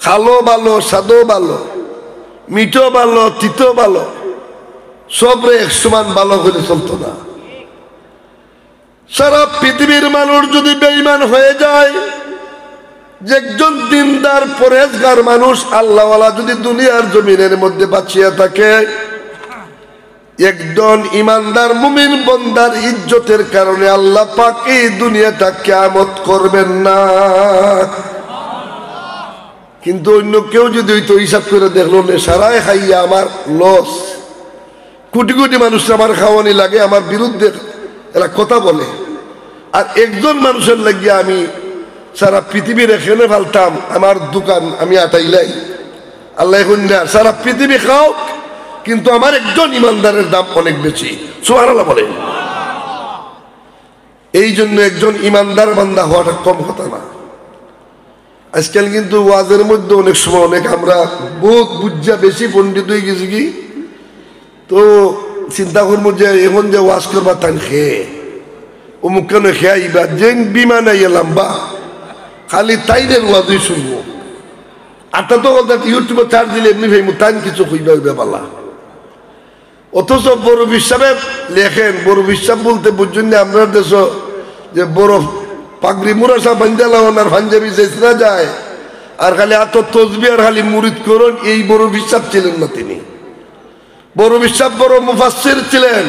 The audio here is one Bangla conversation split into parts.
খালো ভালো, স্বাদও ভালো, মিঠো ভালো, তিতো ভালো, সবরে এক সমান ভালো করে চলতো না। সারা পৃথিবীর মানুষ যদি বেঈমান হয়ে যায়, যে একজন দিনদার পরেজগার মানুষ আল্লাহওয়ালা যদি দুনিয়ার জমিনের মধ্যে বাঁচিয়া থাকে, একজন ইমানদার মুমিন বন্দার ইজ্জতের কারণে আল্লাহ পাক এই দুনিয়াটা কিয়ামত করবেন না। কিন্তু অন্য কেউ যদি হইতো হিসাব করে দেখলো সারায় খাইয়া আমার লস, কোটি কোটি মানুষ আমার খাওয়ানি লাগে, আমার বিরুদ্ধে এরা কথা বলে, আর একজন মানুষের লাগিয়া আমি সারা পৃথিবীর এখানে ফেলতাম, আমার দোকান আমি আটাইলাই, আল্লাহ এখন সারা পৃথিবী খাও, কিন্তু আমার একজন ইমানদারের দাম অনেক বেশি। সুবহানাল্লাহ বলে। এই জন্য একজন ইমানদার বান্দা হওয়াটা কম কথা না। আজকাল কিন্তু ওয়াজের মধ্যে অনেক সময় অনেক আমরা বহুত বুঝা বেশি পণ্ডিত হয়ে গেছি, কি তো চিন্তা করবো যে এখন যে ওয়াজ করবা তাই খেয়ে অমুক কেন খেয়ে আইবা, যে বিমানে এলাম বা খালি তাইদের ওয়াজই শুনবো, আটা তো ইউটিউবে চার্জ দিলে এমনি ভাই তাই কিছু হইবা হইবা পালা। অথচ বড় বিশ্বাবে লেখেন, বড় বিশ্বাব বলতে বুঝছেন না আমরা দেশ যে বড় পাগড়ি মুরাসা বাঞ্জালাওয়ান আর পাঞ্জাবি চেষ্টা যায়, আর খালি এত তসবি আর খালি মুরিদ করুন, এই বড় বিশ্বাব ছিলেন না তিনি। বড় বিশ্বাব বড় মুফাসসির ছিলেন,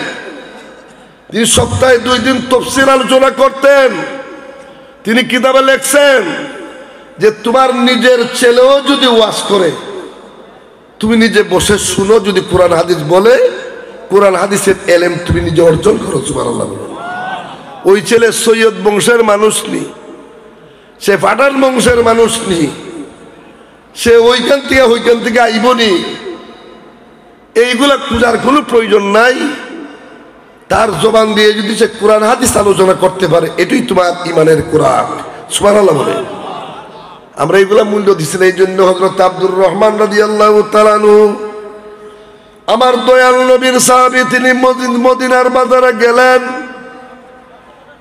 তিনি সপ্তাহে 2 দিন তাফসীর আলোচনা করতেন। তিনি কিতাবে লেখছেন যে তোমার নিজের ছেলেও যদি ওয়াজ করে, তুমি নিজে বসে শুনো, যদি কোরআন হাদিস বলে কোরআন হাদিসের এলেম তুমি নিজে অর্জন করো। সুবহানাল্লাহ। ওই ছেলে সৈয়দ বংশের মানুষ নি, সে পাঠান বংশের মানুষ নি, সে ওইখান থেকে আইবনি, এইগুলা খোঁজার কোনো প্রয়োজন নাই। তার জবান দিয়ে যদি সে কোরআন হাদিস আলোচনা করতে পারে, এটাই তোমার ইমানের কোরআন। সুবহানাল্লাহ বলে। আমরা এইগুলা মূল্য দিচ্ছি না। এই জন্য হযরত আব্দুর রহমান রাদিয়াল্লাহু তাআলা আনহু, আমার দয়াল নবীর সাহাবী, তিনি মদিনার বাজারে গেলেন।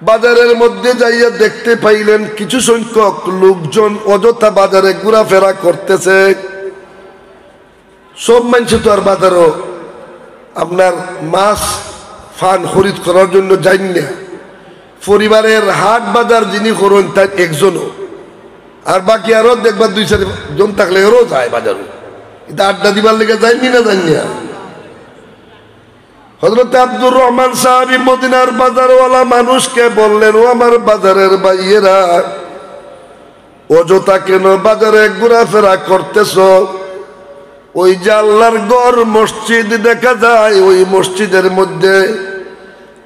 বাজারের মধ্যে যাইয়া দেখতে পাইলেন কিছু সংখ্যক লোকজন অযথা বাজারে ঘোরাফেরা করতেছে। সব মানুষ তো আর বাজারও আপনার মাছ ফান খরিদ করার জন্য যাই না। পরিবারের হাট বাজার যিনি করেন তার একজনও, আর বাকি আরো দেখবার 2-4 জন থাকলে এরও যায় বাজারে, কিন্তু আড্ডা দিবার লেগে যায়নি না জানি না। হযরত আব্দুর রহমান সাহাবী মদিনার বাজারওয়ালা মানুষকে বললেন, ও আমার বাজারের ভাইয়েরা, অযথা কেন বাজারে ঘোরাফেরা করতেছ? ওই যে আল্লাহর ঘর মসজিদ দেখা যায়, ওই মসজিদের মধ্যে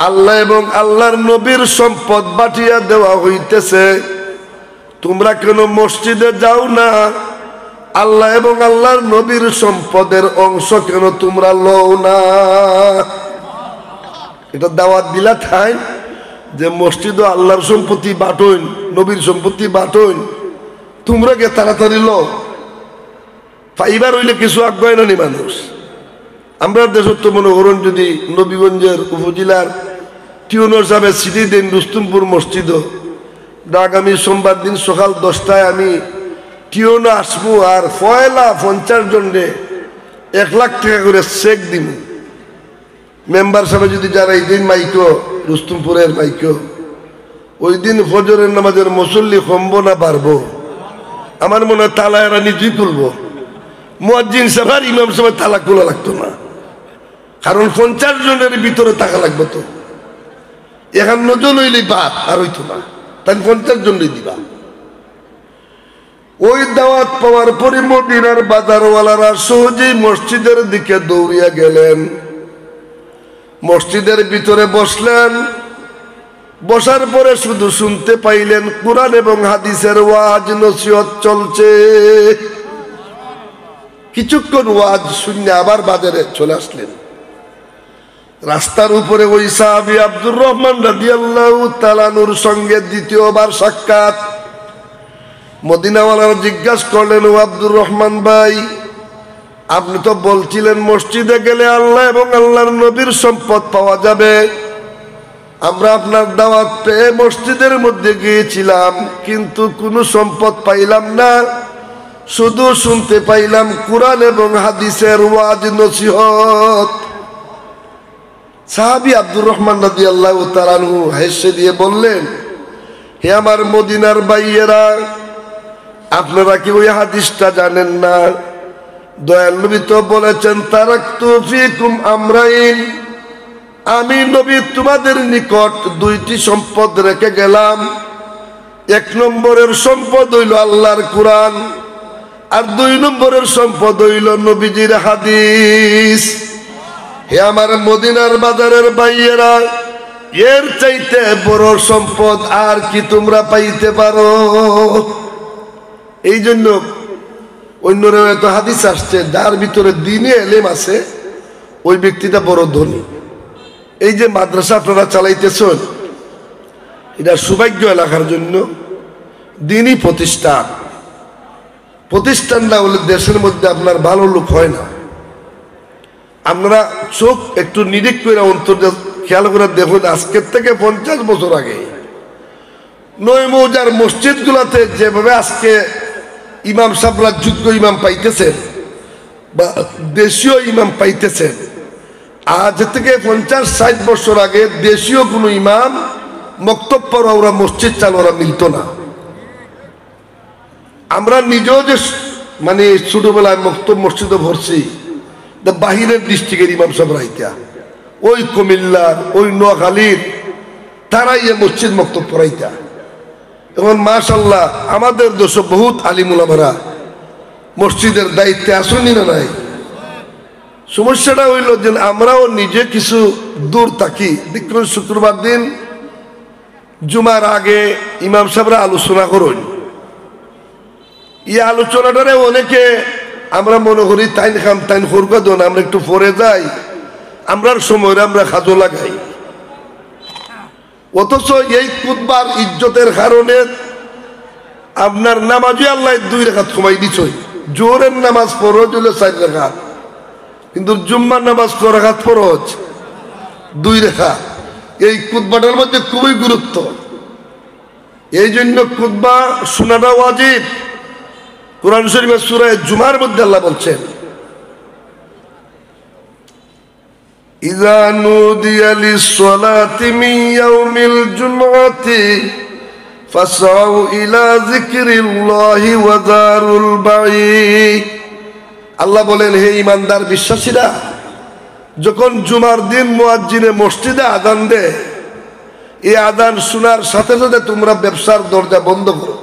আল্লাহ এবং আল্লাহর নবীর সম্পদ বাটিয়া দেওয়া হইতেছে, তোমরা কেন মসজিদে যাও না? আল্লাহ এবং আল্লাহর নবীর সম্পদের অংশ কেন তোমরা লও না? এটা দাওয়াত দিলা ঠাই যে মসজিদও আল্লাহর সম্পত্তি বাটইন, নবীর সম্পত্তি বাটইন, তোমরা কে তাড়াতাড়ি লও। ফাইবার হইলে কিছু আগ্রহ নানি মানুষ। আমরা দেশের তো মনে করুন যদি নবীগঞ্জের উপজেলার টিউনর সাহেবের সিটি দেন রুস্তুমপুর মসজিদও, আগামী সোমবার দিন সকাল 10টায় আমি টিউনে আসবো, আর 50 জনরে 1 লাখ টাকা করে চেক দিব। মেম্বার সাহেব যদি যারা এই দিন মাইকো, রুস্তুমপুরের মাইকো, ওই দিন ফজরের নামাজের মুসল্লি কমবো না বাড়বো? আমার মনে হয় তালা এরা নিজেই খুলবো। মুয়াজ্জিন সাহেব আর ইমাম সাহেব তালা খোলা লাগতো না, কারণ 50 জনের ভিতরে টাকা লাগবে। তো 51 জন হইলেই বাদ, আর হইতো না, তাই 50 জনই দিবা। ওই দাওয়াত পাওয়ার পরে মদিনার বাজারওয়ালারা সহজেই মসজিদের দিকে দৌড়িয়া গেলেন। মসজিদের ভিতরে বসলেন। বসার পরে শুধু শুনতে পাইলেন কোরআন এবং হাদিসের ওয়াজ নসিহত চলছে। কিছুক্ষণ ওয়াজ শুনে আবার বাজারে চলে আসলেন। রাস্তার উপরে ওই সাহাবী আব্দুর রহমান রাদিয়াল্লাহু তাআলা আনহুর সঙ্গে দ্বিতীয়বার সাক্ষাৎ। মদিনাওয়ালারা জিজ্ঞাসা করলেন, ও আব্দুর রহমান ভাই, আপনি তো বলছিলেন মসজিদে গেলে আল্লাহ এবং আল্লাহর নবীর সম্পদ পাওয়া যাবে। আমরা আপনার দাওয়াত পেয়ে মসজিদের মধ্যে গিয়েছিলাম, কিন্তু কোনো সম্পদ পাইলাম না, শুধু শুনতে পাইলাম কুরআন এবং হাদিসের ওয়াজ নসিহত। সাহাবী আব্দুর রহমান রাদিয়াল্লাহু তাআলা আনহু হেসে দিয়ে বললেন, হে আমার মদিনার ভাইয়েরা, আপনারা কি ওই হাদিসটা জানেন না? দয়াল নবী তো বলেছেন, তারাকতু ফিকুম আমরাইন, আমি নবী তোমাদের নিকট দুইটি সম্পদ রেখে গেলাম। এক নম্বরের সম্পদ হইল আল্লাহর কুরআন, আর দুই নম্বরের সম্পদ হইল নবীজির হাদিস। হে আমার মদিনার বাজারের ভাইয়েরা, এর চাইতে বড় সম্পদ আর কি তোমরা পাইতে পারো? এই জন্য অন্য তো হাদিস আসছে, যার ভিতরে দ্বীনি ইলম আছে ওই ব্যক্তিটা বড় ধনী। এই যে মাদ্রাসা আপনারা চালাইতেছেন, এটা সৌভাগ্য এলাকার জন্য। দ্বীনি প্রতিষ্ঠান না হলে দেশের মধ্যে আপনার ভালো লোক হয় না। আপনারা চোখ একটু নিরিখ করে অন্তর খেয়াল করে দেখুন, আজকের থেকে 50 বছর আগে নয় মৌজার মসজিদ গুলাতে যেভাবে আজকে ইমাম সাহেবরা যোগ্য ইমাম পাইতেছেন বা দেশীয় ইমাম পাইতেছেন, আজ থেকে 50-60 বছর আগে দেশীয় কোনো ইমাম মক্তব পড়া ওরা মসজিদ চাল ওরা মিলত না। আমরা নিজেও যে মানে ছোটবেলায় মক্তব মসজিদে ভরছি, বাহিরের ডিস্ট্রিক্টের ইমাম সাহেব রাইতা, ওই কুমিল্লার ওই নোয়াখালীর, তারাই মসজিদ মক্তব পড়াইতা। এখন মাশাআল্লাহ আমাদের দেশে বহুত আলিম উলামারা মসজিদের দায়িত্বে আসেনি না নাই। সমস্যাটা হইল যে আমরাও নিজে কিছু দূর থাকি। দেখুন শুক্রবার দিন জুমার আগে ইমাম সাহেবরা আলোচনা করুন, এই আলোচনাটারে অনেকে আমরা মনে করি তাইন খাম তাইন খরকা দোন, আমরা একটু পরে যাই, আমরার সময় আমরা খাজো লাগাই। অথচ এই খুতবার ইজ্জতের কারণে আপনার নামাজই আল্লাহ 2 রাকাত কমাই দিছে। জোহরের নামাজ ফরজ হলো 4 রাকাত, কিন্তু জুম্মার নামাজ 4 রাকাত ফরজ, 2 রাকাত। এই খুতবাটার মধ্যে খুবই গুরুত্ব। এই জন্য খুতবা শোনাটা ওয়াজিব। কুরআন শরীফের সূরা জুমার মধ্যে আল্লাহ বলছেন, ইযা নুদিয়া লিস-সালাতি মিন ইয়াউমিল জুমআতি ফাসআউ ইলা যিকরিল্লাহি ওয়া যারুল বাই। আল্লাহ বলেন, হে ঈমানদার বিশ্বাসীরা, যখন জুমার দিন মুয়াজ্জিনে মসজিদে আযান দেয়, এই আযান শোনার সাথে সাথে তোমরা ব্যবসার দরজা বন্ধ করো।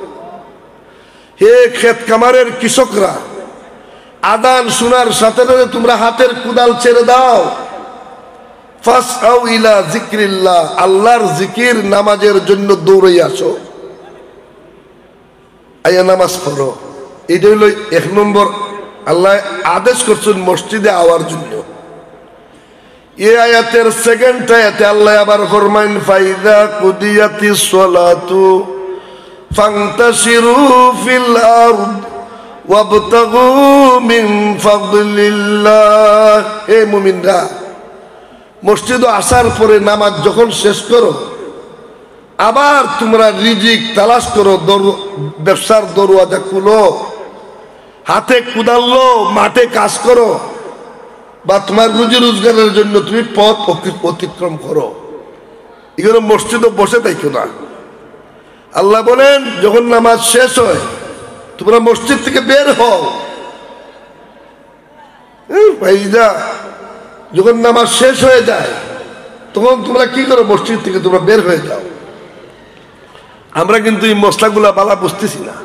হে ক্ষেত খামারের কৃষকরা, আযান শোনার সাথে সাথে তোমরা হাতের কুদাল ছেড়ে দাও। ফাসআউ ইলা যিকরিল্লাহ, আল্লাহর জিকির নামাজের জন্য দৌড়ে আসো, আয়া নামাজ পড়ো। এটা হলো 1 নম্বর আল্লাহ আদেশ করছেন মসজিদে আওয়ার জন্য। এই আয়াতের সেকেন্ড আয়াতে আল্লাহ আবার ফরমাইন, ফাইদা কুদিয়াতিস সালাতু ফান্তাশিরু ফিল আরদ ওয়াবতাগু মিন ফাদলিল্লাহ। হে মুমিনরা, মসজিদে আসার পরে নামাজ যখন শেষ করো, আবার তোমরা রিজিক তালাশ করো, ব্যবসার দরওয়াজা খুলো, হাতে কুদাল্লো, মাঠে কাজ করো, বা তোমার রুজি রোজগারের জন্য তুমি পথ অতিক্রম করো। এগুলো মসজিদে বসে থাকো না। আল্লাহ বলেন, যখন নামাজ শেষ হয় তোমরা মসজিদ থেকে বের হও। ভাইজা, যখন নামাজ শেষ হয়ে যায় তখন তোমরা কি করো? মসজিদ থেকে তোমরা বের হয়ে যাও। আমরা কিন্তু এই মশলাগুলা বালা বুঝতেছি না।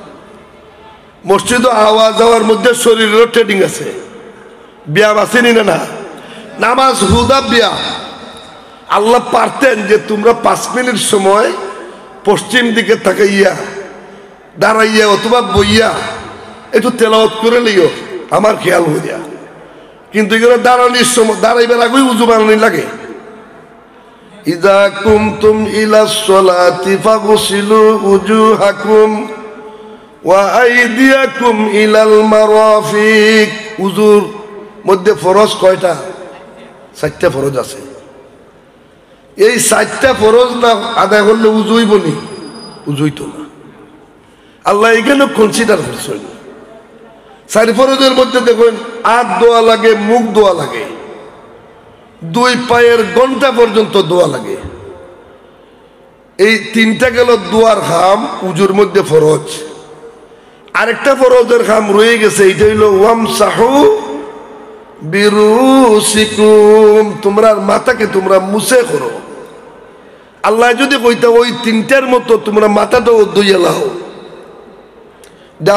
মসজিদে আওয়াজ যাওয়ার মধ্যে শরীরেরও ট্রেডিং আছে, ব্যায়াম আসেনি না? না, নামাজ হুদা ব্যায়াম। আল্লাহ পারতেন যে তোমরা 5 মিনিট সময় পশ্চিম দিকে তাকাইয়া দাঁড়াইয়া অথবা বইয়া একটু তেলাওয়াত করে লিও, আমার খেয়াল হইয়া। কিন্তু এগুলো দাঁড়ানির সময়, দাঁড়াইবার আগেই উজু বানানি লাগে। ইযা কুমতুম ইলাস সালাতি ফাগসিলু উজুহাকুম ওয়া আইদিয়াকুম ইলাল মারাফিক। উজুর মধ্যে ফরজ কয়টা? 4টা ফরজ আছে। এই 4টা ফরজ না আদায় করলে উজুই বনি, উজুই তো না। আল্লাহ এখানে কনসিডার করছেন। চার ফরজের মধ্যে দেখুন হাত দোয়া লাগে, মুখ দোয়া লাগে, দুই পায়ের ঘন্টা পর্যন্ত দোয়া লাগে। এই তিনটা গেল দোয়ার খাম, উজুর মধ্যে ফরজ। আরেকটা ফরজের খাম রয়ে গেছে, এইটা হইল ওয়ামসাহু বিরুসিকুম, তোমরা মাথাকে তোমরা মুছে করো। আল্লাহ যদি কইতা ওই তিনটার মতো তোমরা মাথাটাও ধুইয়া লাও,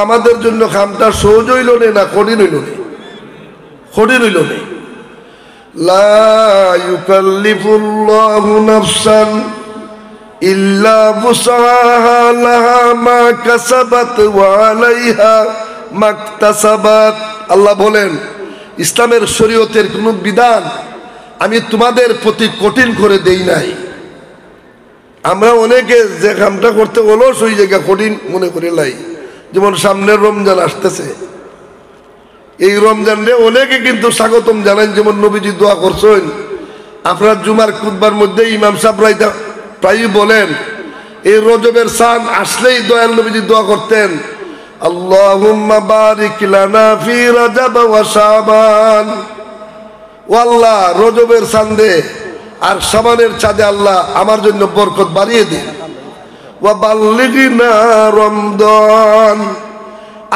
আমাদের জন্য খামটা সহজ হইল না কঠিন হইল না? কঠিন হইল না। লা ইউকাল্লিফুল্লাহু নাফসান ইল্লা বুসআহা লাহা মা কাসাবাত ওয়া আলাইহা মাকতাসাবাত। আল্লাহ বলেন ইসলামের শরীয়তের কোন বিধান আমি তোমাদের প্রতি কঠিন করে দেই নাই। আমরা অনেকে যে কামটা করতে অলস ওই জায়গা কঠিন মনে করে লাই। যেমন সামনের রমজান আসতেছে, এই রমজানে অনেকে কিন্তু স্বাগতম জানান, যেমন নবীজি দোয়া করছেন। আপনার জুমার খুতবার মধ্যে ইমাম সাহেব প্রায়ই বলেন এই রজবের চাঁদ আসলেই দয়াল নবীজি দোয়া করতেন, আল্লাহুম্মা বারিক লানা ফি রজব ওয়া শাবান। ও আল্লাহ, রজবের চাঁদে আর শাবানের চাঁদে আল্লাহ আমার জন্য বরকত বাড়িয়ে দিন। ওয়া বাল্লিগনা রমজান,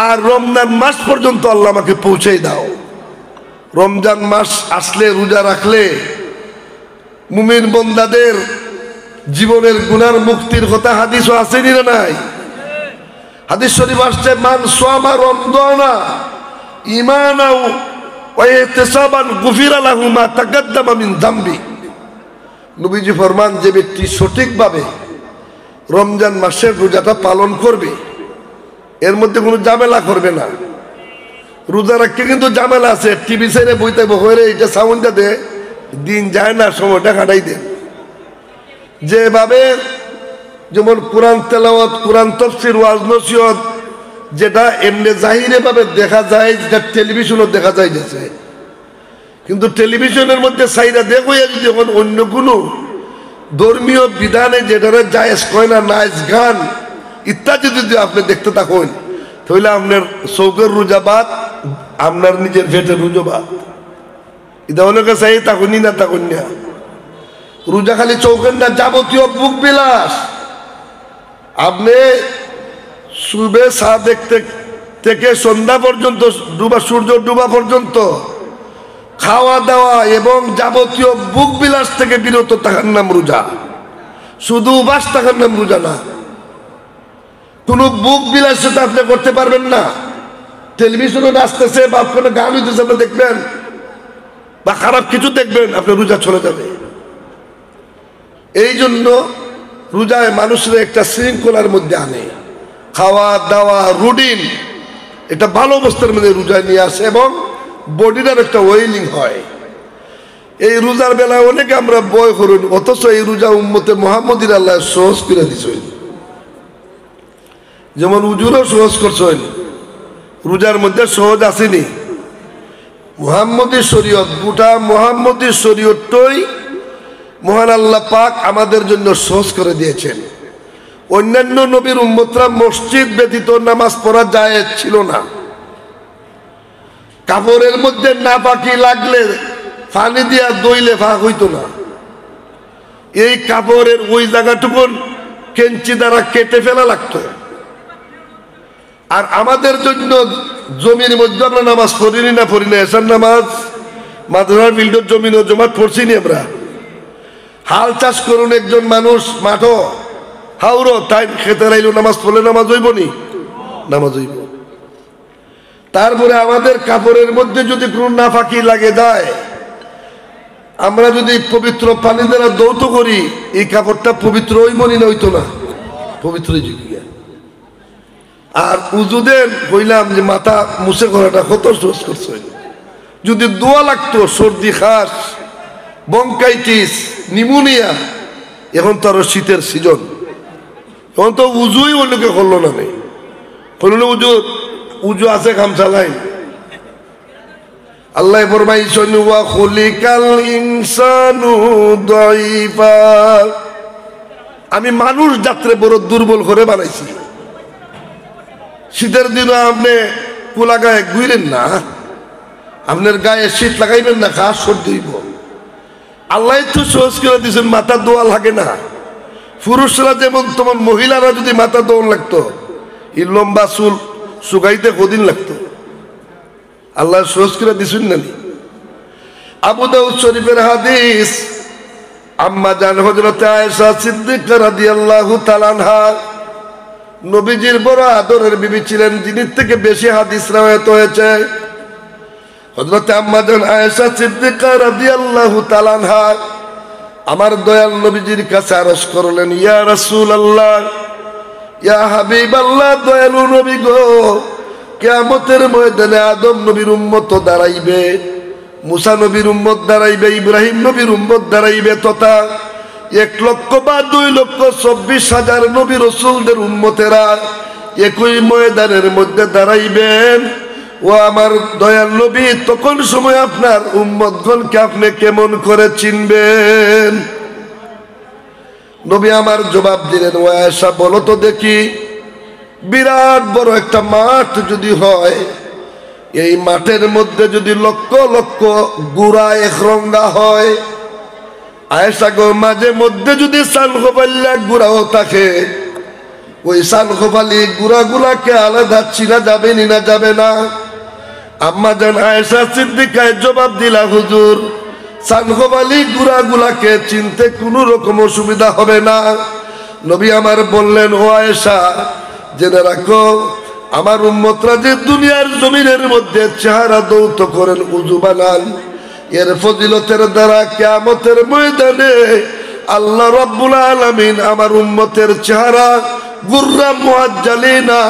আর রমজান মাস পর্যন্ত আল্লাহ আমাকে পৌঁছে দাও। রমজান মাস আসলে রোজা রাখলে মুমিন বান্দাদের জীবনের গুনার মুক্তির কথা হাদিসও আসেনি না নাই? হাদিস শরীফ আসছে, মান সামা রমজানা ঈমানাও ওয়া ইহতিসাবান গুফিরা লাহু মা তাকাদ্দামা মিন যামবি। নবীজি ফরমান, যে ব্যক্তি সঠিকভাবে রমজান মাসের রোজাটা পালন করবে, এর মধ্যে কোনো ঝামেলা করবে না। রোজা রাখতে কিন্তু ঝামেলা আছে, টিভি ছেড়ে বইতে বহরে এটা সাউন্ডটা দে, দিন যায় না, সময়টা কাটাই দে। যেভাবে যেমন কোরআন তেলাওয়াত, কোরআন তাফসীর, ওয়াজ নসিহত, যেটা এমনি জাহিরে ভাবে দেখা যায়, যেটা টেলিভিশনও দেখা যায় গেছে, কিন্তু টেলিভিশনের মধ্যে সাইরা দেখো যখন অন্য কোনো ধর্মীয় বিধানে যেটা জায়েজ কয় না, নাচ গান ইত্যাদি যদি আপনি দেখতে থাকুন, তাহলে আপনার চৌকের রোজা বাদ, আপনার নিজের পেটের রোজা বাদ। এটা অনেকে চাই থাকুনি না থাকুন না। রোজা খালি চৌকের না, যাবতীয় বুক বিলাস। আপনি সুবে চা দেখতে থেকে সন্ধ্যা পর্যন্ত, সূর্য ডুবা পর্যন্ত খাওয়া দাওয়া এবং যাবতীয় বুক বিলাস থেকে বিরত থাকার নাম রোজা। শুধু উপাস থাকার নাম রোজা না। কোনো বুক বিলাস সেটা আপনি করতে পারবেন না। টেলিভিশনে আসতেছে বা কোনো গান হইতেছে আপনি দেখবেন, বা খারাপ কিছু দেখবেন, আপনার রোজা চলে যাবে। এই জন্য রোজায় মানুষের একটা শৃঙ্খলার মধ্যে আনে, খাওয়া দাওয়া রুটিন, এটা ভালো অবস্থার মধ্যে রোজায় নিয়ে আসে এবং বডিটার একটা ওয়েলিং হয়। এই রোজার বেলায় অনেকে আমরা বয় করুন, অথচ এই রোজা উম্মতে মুহাম্মদীর আল্লাহ সহজ করে দিছেন। যেমন উজুরও সহজ করছেন, রোজার মধ্যে সহজ আসেনি। মুহাম্মদী শরীয়ত, গোটা মুহাম্মদী শরীয়তটাই মহান আল্লাহ পাক আমাদের জন্য সহজ করে দিয়েছেন। অন্যান্য নবীর উম্মতরা মসজিদ ব্যতীত নামাজ পড়া জায়েজ ছিল না। কাপড়ের মধ্যে নাপাকি লাগলে পানি দিয়া দইলে ফাঁক হইতো না। এই কাপড়ের ওই জায়গাটুকু কেঞ্চি দ্বারা কেটে ফেলা লাগতো। আর আমাদের জন্য জমির মধ্যে আমরা নামাজ পড়িনি না, পড়ি না। এসার নামাজ মাদ্রাসার ফিল্ডের জমিন ও জমাত পড়ছিনি আমরা। হাল চাষ করুন একজন মানুষ মাঠো হাওড়ো, তাই খেতে রাইলো নামাজ পড়লে নামাজ হইব নি? নামাজ হইব। তারপরে আমাদের কাপড়ের মধ্যে যদি কোনো নাফাকি লাগে যায়, আমরা যদি পবিত্র পানি দ্বারা দৌত করি, এই কাপড়টা পবিত্র হইব নি? না হইতো না, পবিত্র যুগিয়া। আর উজুদের কইলাম যে মাথা মুছে করাটা কত সহজ করছে। যদি দোয়া লাগতো, সর্দি খাস, বঙ্কাইটিস, নিমোনিয়া, এখন তো আরো শীতের সিজন, এখন তো উজুই অন্যকে করলো না। নেই করলো উজু আছে গামছা লাইন। আল্লাহ ফরমাইছেন ওয়া খুলিকাল ইনসানু দাইফা, আমি মানুষ জাত্রে বড় দুর্বল করে বানাইছি। শীতের দিনে আপনি কুলা গায়ে গুইরেন না, আপনার গায়ে শীত লাগাইবেন না, ঘাস সর্দি হইব। আল্লাহ তো সহজ করে দিয়েছেন, মাথা দোয়া লাগে না। পুরুষরা যেমন তেমন মহিলারা যদি মাথা দোয়া লাগতো, এই লম্বা চুল শুকাইতে কদিন লাগতো। আল্লাহ সহজ করে দিয়েছেন না। আবু দাউদ শরীফের হাদিস, আম্মা জান হযরত আয়েশা সিদ্দিকা রাদিয়াল্লাহু তাআলা আনহা নবীজির বড় আদরের বিবি ছিলেন, যিনি থেকে বেশি হাদিস রওয়ায়াত হয়েছে। হযরত আম্মা জান আয়েশা সিদ্দিকা রাদিয়াল্লাহু তাআলা আনহা আমার দয়াল নবীজির কাছে আরজ করলেন, ইয়া রাসূলুল্লাহ, ইয়া হাবিবাল্লাহ, দয়ালু নবী গো, কিয়ামতের ময়দানে আদম নবীর উম্মত দাঁড়াইবে, মুসা নবীর উম্মত দাঁড়াইবে, ইব্রাহিম নবীর উম্মত দাঁড়াইবে, তথা 1,00,000 বা 2,24,000 নবী রাসূলদের উম্মতেরা একই ময়দানের মধ্যে দাঁড়াইবেন। ও আমার দয়াল নবী, তখন সময় আপনার উম্মতগণকে আপনি কেমন করে চিনবেন? নবী আমার জবাব দিলেন, ও আয়েশা, বলো তো দেখি, বিরাট বড় একটা মাঠ যদি হয়, এই মাঠের মধ্যে যদি লক্ষ লক্ষ গুড়া একরঙ্গা হয়, আয়েশা গো, মাঝে মধ্যে যদি সানখোপাল্লা গুড়াও থাকে, ওই সানখোপালি গুড়াগুলাকে আলাদা চিনা যাবে না যাবে না? আম্মা জান আয়েশা সিদ্দিকায় জবাব দিলা, হুজুর, সানখোপালি গুড়াগুলাকে চিনতে কোনো রকম অসুবিধা হবে না। নবী আমার বললেন, ও আয়েশা, জেনে রাখো, আমার উম্মতরা যে দুনিয়ার জমিনের মধ্যে চেহারা দৌত করেন, উযু বানান, এর ফজিলতের দ্বারা কিয়ামতের ময়দানে আল্লাহ রাব্বুল আলামিন আমার উম্মতের চেহারা গুররা মুআজ্জালিনা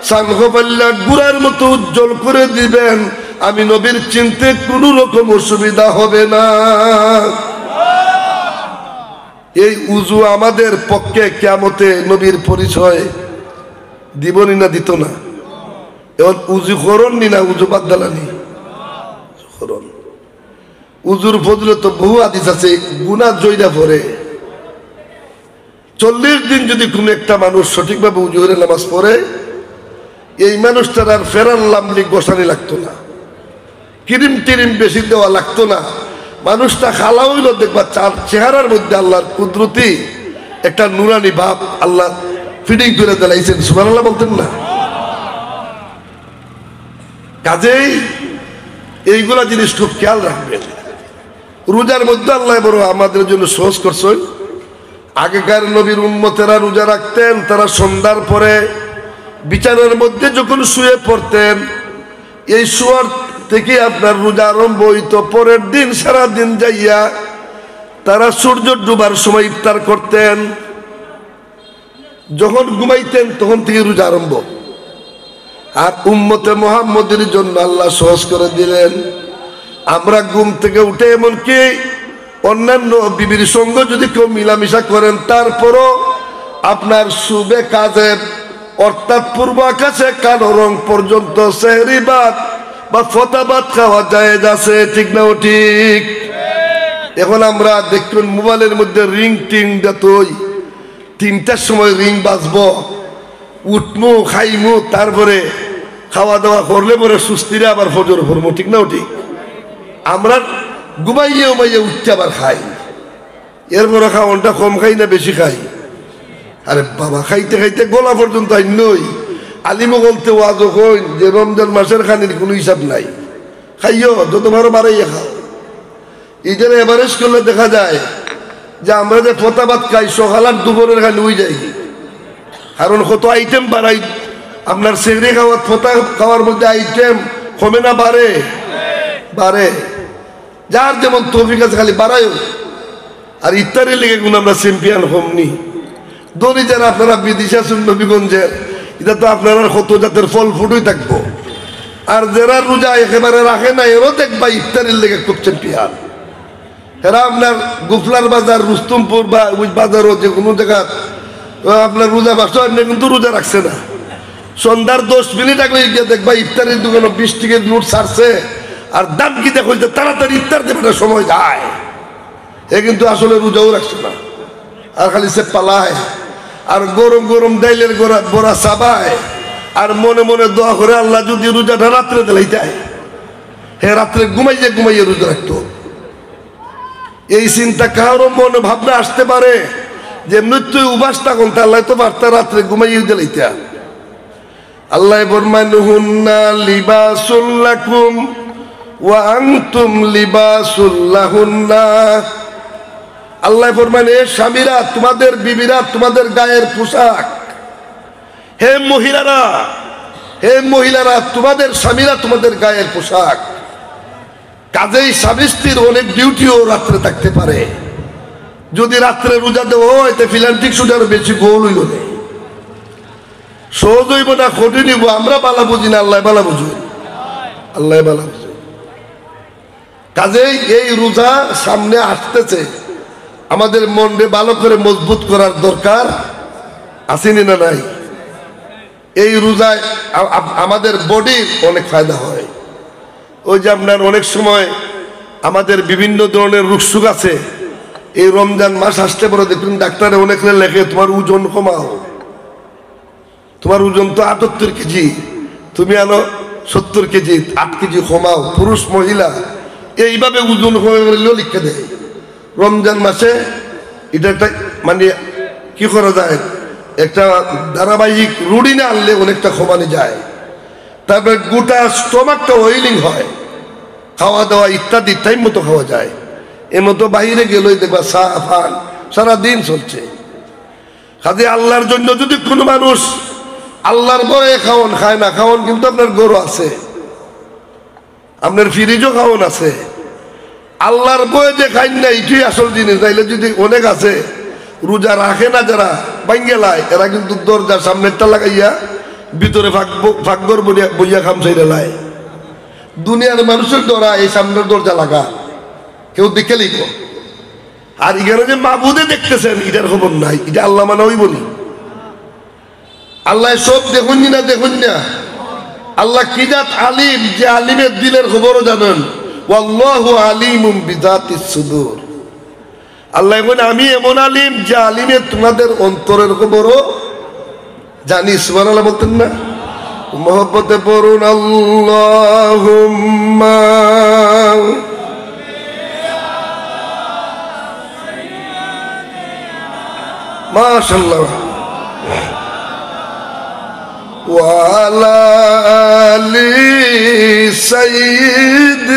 সানখোপাল্লা গুড়ার মতো উজ্জ্বল করে দিবেন। আমি নবীর চিনতে কোনো রকম অসুবিধা হবে না। এই উযু আমাদের পক্ষে কিয়ামতে নবীর পরিচয় দিবনি না দিত না? এখন উযু করন নি না উযু বাদ দালানি করন। উযুর ফজিলত বহু হাদিস আছে, গুনাহ জয়রা পড়ে। 40 দিন যদি কোনো একটা মানুষ সঠিকভাবে উযু করে নামাজ পড়ে, এই মানুষটার আর ফেরার লামলি গোসানি লাগতো না, ক্রিম টিরিম বেশি দেওয়া লাগতো না। মানুষটা খালা হইল, দেখবা চেহারার মধ্যে আল্লাহর কুদরতি একটা নুরানি ভাব আল্লাহ ফিডিং করে দিলাইছেন। সুবহানাল্লাহ বলতেন না? কাজেই এইগুলা জিনিস খুব খেয়াল রাখবেন। রোজার মধ্যে আল্লাহ বড় আমাদের জন্য সহজ করছেন। আগেকার নবীর উম্মতেরা রোজা রাখতেন, তারা সন্ধ্যার পরে বিছানার মধ্যে যখন শুয়ে পড়তেন, এই শোয়ার থেকে আপনার রোজা আরম্ভ হইত। পরের দিন সারা দিন যাইয়া তারা সূর্য ডুবার সময় ইফতার করতেন। যখন ঘুমাইতেন তখন থেকে রোজা আরম্ভ। আর উম্মতে মুহাম্মদের জন্য আল্লাহ সহজ করে দিলেন। আমরা ঘুম থেকে উঠে এমনকি অন্যান্য বিবির সঙ্গে যদি কেউ মিলামিশা করেন, তারপরও আপনার শুবে কাজে অর্থাৎ পূর্ব আকাশে কালো রং পর্যন্ত সেহরি ভাত বা ফতা ভাত খাওয়া যায় আছে, ঠিক না? ঠিক। এখন আমরা দেখুন মোবাইলের মধ্যে রিং টিং দেতই, 3টার সময় রিং বাজবো, উঠমু খাইমু, তারপরে খাওয়া দাওয়া করলে পরে সুস্থিরে আবার ফজর ভরবো, ঠিক না? ঠিক। আমরা ঘুমাইয়ে উমাইয়ে উঠতে আবার খাই, এরপরে খাওয়ানটা কম খাই না বেশি খাই? আরে বাবা, খাইতে খাইতে গোলা পর্যন্ত নই। আলিমও বলতে ওয়াজ হইন যে রমজান মাসের খানির কোনো হিসাব নাই, খাইও যত ভালো বাড়াইয়া খাও। ঈদের এভারেজ করলে দেখা যায় যে আমরা যে ফতা ভাত খাই, সকাল আর দুপুরের খানি হয়ে যাই। কারণ কত আইটেম বাড়াই, আপনার সেহরি খাওয়ার ফতা খাওয়ার মধ্যে আইটেম কমে না বাড়ে? বাড়ে। যার যেমন তৌফিক আছে খালি বাড়ায়। আর ইফতারের লেগে গুণ আমরা চ্যাম্পিয়ন হমনি। ধনী যারা আপনারা বিদিশা আছেন নবীগঞ্জের, এটা তো আপনারা কত জাতের ফল ফুটই থাকবো। আর যারা রোজা একেবারে রাখে না, এরও দেখবা ইফতারের লেগে খুব চ্যাম্পিয়ন। এরা আপনার গুফলার বাজার, রুস্তমপুর বা ওই বাজারও যে কোনো জায়গা আপনার রোজা বাসা কিন্তু রোজা রাখছে না। সন্ধ্যার 10 মিনিট আগে গিয়ে দেখবা ইফতারের দোকানে 20 টাকার নোট ছাড়ছে, আর দাম কি দেখো তাড়াতাড়ি ইফতার দেবে সময় যায়। এ কিন্তু আসলে রোজাও রাখছে না, আর খালি সে পালায়, আর গরম গরম ডাইলের বড়া চাবায়, আর মনে মনে দোয়া করে আল্লাহ যদি রোজাটা রাত্রে দিলাই যায়, হে রাত্রে ঘুমাইয়ে ঘুমাইয়ে রোজা রাখতো। এই চিন্তা কারো মনে ভাবনা আসতে পারে যে মৃত্যু উপাস তখন আল্লাহ তো বার্তা রাত্রে ঘুমাইয়ে দিলাইতা। আল্লাহ ফরমান হুন্না লিবাসুল লাকুম ওয়া আনতুম লিবাসুল লাহুন্না। আল্লাহ ফরমান এ স্বামীরা, তোমাদের বিবিরা তোমাদের গায়ের পোশাক। হে মহিলারা, হে মহিলারা, তোমাদের স্বামীরা তোমাদের গায়ের পোশাক। কাজেই স্বামী স্ত্রীর অনেক ডিউটিও রাত্রে থাকতে পারে। যদি রাত্রে রোজা দেওয়া হয় তো ফিলান্টিক সুদের বেশি গোল হইল নেই, সহজ হইব না, কঠিন হইব। আমরা বালা বুঝি না, আল্লাহ বালা বুঝুন, আল্লাহ বালা বুঝুন। কাজেই এই রোজা সামনে আসতেছে, আমাদের মনকে ভালো করে মজবুত করার দরকার আসেনি না নাই? এই রোজায় আমাদের বডির অনেক ফায়দা হয়। ওই যে আপনার অনেক সময় আমাদের বিভিন্ন ধরনের রোগসুখ আছে, এই রমজান মাস আসতে পরে দেখুন ডাক্তারে অনেক লেখে তোমার ওজন কমাও, তোমার ওজন তো 78 কেজি, তুমি আনো 70 কেজি, 8 কেজি কমাও। পুরুষ মহিলা এইভাবে ওজন কমাইলেও লিখে দেয়। রমজান মাসে এটা একটা মানে কি করা যায়, একটা ধারাবাহিক রুটিনে আনলে অনেকটা কমানো যায়। তারপরে গোটা স্টমাকটা অয়েলিং হয়, খাওয়া দাওয়া ইত্যাদি টাইম মতো খাওয়া যায়। এর মতো বাইরে গেলেই দেখবা চা পান সারাদিন চলছে। কাজে আল্লাহর জন্য যদি কোনো মানুষ আল্লাহর ভয়ে খাওয়ান খায় না, খাওয়ান কিন্তু আপনার গরু আছে, আপনার ফ্রিজও খাওয়ান আছে। আল্লাহর ভয়ে যে খাই না এটাই আসল জিনিস। নাইলে যদি অনেক আছে রোজা রাখে না যারা বাঙ্গেলায়, এরা কিন্তু দরজার সামনেরটা লাগাইয়া ভিতরে ফাঁকগর বইয়া খামসাইরে লাই। দুনিয়ার মানুষের দ্বারা এই সামনের দরজা লাগা কেউ দেখে লিখো। আর এখানে যে মাবুদে দেখতেছেন এটার খবর নাই, এটা আল্লাহ মানে ওই বলি। আল্লাহ সব দেখুন না, দেখুন না। আল্লাহ কি জাত আলিম, যে আলিমের দিলের খবরও জানেন। ওয়াল্লাহু আলিমুম বিযাতিস সুদূর। আল্লাহ এখন আমি এমন আলিম যে আলিমের তোমাদের অন্তরের খবরও জানি। সুবহানাল্লাহ বলতেন না? মহব্বতে পড়ুন আল্লাহুম্মা মাশাআল্লাহ ওয়া আলা আলি সাইয়্যিদিনা।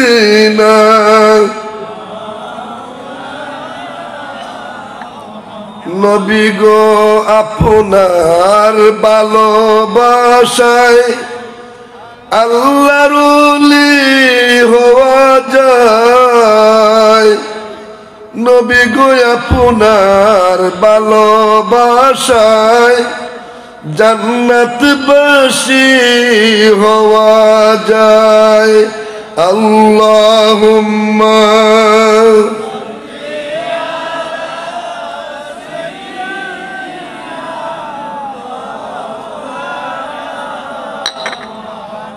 নবী গো আপনার ভালোবাসায় আল্লাহর ওলি হওয়া যায়। নবী গো আপনার ভালোবাসায় জান্নাতবাসী হওয়া যায়। আল্লাহুম্মা